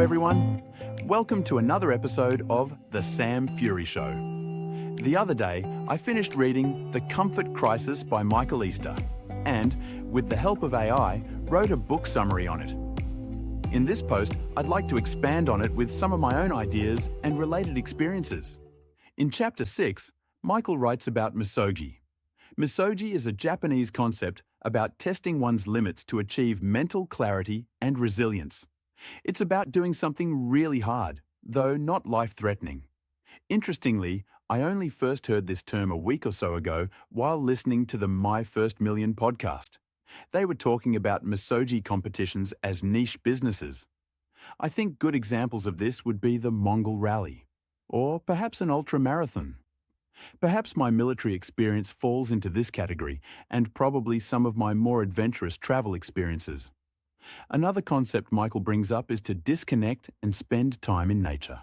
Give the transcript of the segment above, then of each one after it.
everyone. Welcome to another episode of The Sam Fury Show. The other day, I finished reading The Comfort Crisis by Michael Easter and, with the help of AI, wrote a book summary on it. In this post, I'd like to expand on it with some of my own ideas and related experiences. In Chapter 6, Michael writes about Misogi. Misogi is a Japanese concept about testing one's limits to achieve mental clarity and resilience. It's about doing something really hard, though not life-threatening. Interestingly, I only first heard this term a week or so ago while listening to the My First Million podcast. They were talking about Misogi competitions as niche businesses. I think good examples of this would be the Mongol Rally, or perhaps an ultra-marathon. Perhaps my military experience falls into this category, and probably some of my more adventurous travel experiences. Another concept Michael brings up is to disconnect and spend time in nature.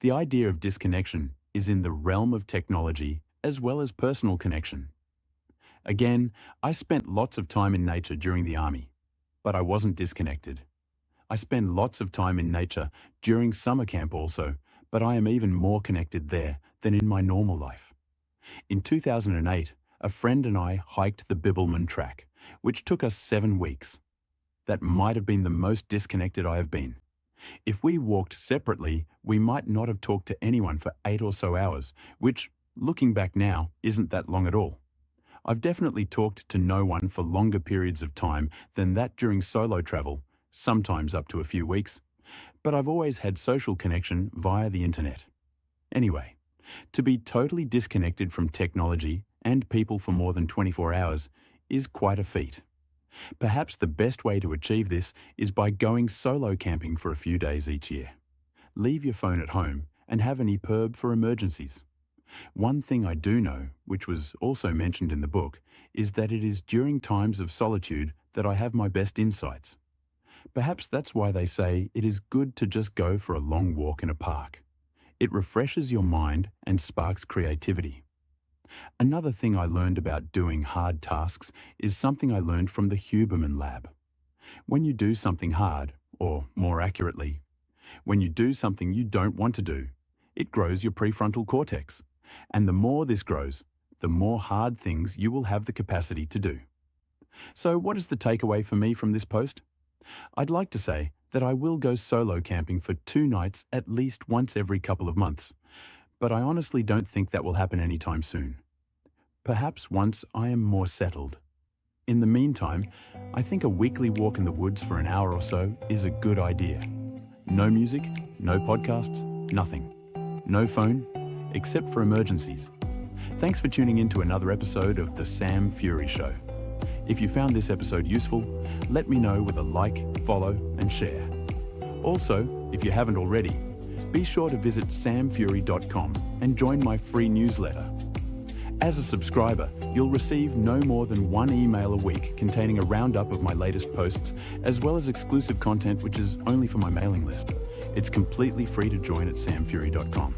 The idea of disconnection is in the realm of technology as well as personal connection. Again, I spent lots of time in nature during the army, but I wasn't disconnected. I spend lots of time in nature during summer camp also, but I am even more connected there than in my normal life. In 2008, a friend and I hiked the Bibbulmun Track, which took us 7 weeks. That might have been the most disconnected I have been. If we walked separately, we might not have talked to anyone for 8 or so hours, which, looking back now, isn't that long at all. I've definitely talked to no one for longer periods of time than that during solo travel, sometimes up to a few weeks, but I've always had social connection via the internet. Anyway, to be totally disconnected from technology and people for more than 24 hours is quite a feat. Perhaps the best way to achieve this is by going solo camping for a few days each year. Leave your phone at home and have an EPIRB for emergencies. One thing I do know, which was also mentioned in the book, is that it is during times of solitude that I have my best insights. Perhaps that's why they say it is good to just go for a long walk in a park. It refreshes your mind and sparks creativity. Another thing I learned about doing hard tasks is something I learned from the Huberman Lab. When you do something hard, or more accurately, when you do something you don't want to do, it grows your prefrontal cortex. And the more this grows, the more hard things you will have the capacity to do. So what is the takeaway for me from this post? I'd like to say that I will go solo camping for 2 nights at least once every couple of months, but I honestly don't think that will happen anytime soon. Perhaps once I am more settled. In the meantime, I think a weekly walk in the woods for an hour or so is a good idea. No music, no podcasts, nothing. No phone, except for emergencies. Thanks for tuning in to another episode of The Sam Fury Show. If you found this episode useful, let me know with a like, follow, and share. Also, if you haven't already, be sure to visit samfury.com and join my free newsletter. As a subscriber, you'll receive no more than 1 email a week containing a roundup of my latest posts, as well as exclusive content which is only for my mailing list. It's completely free to join at samfury.com.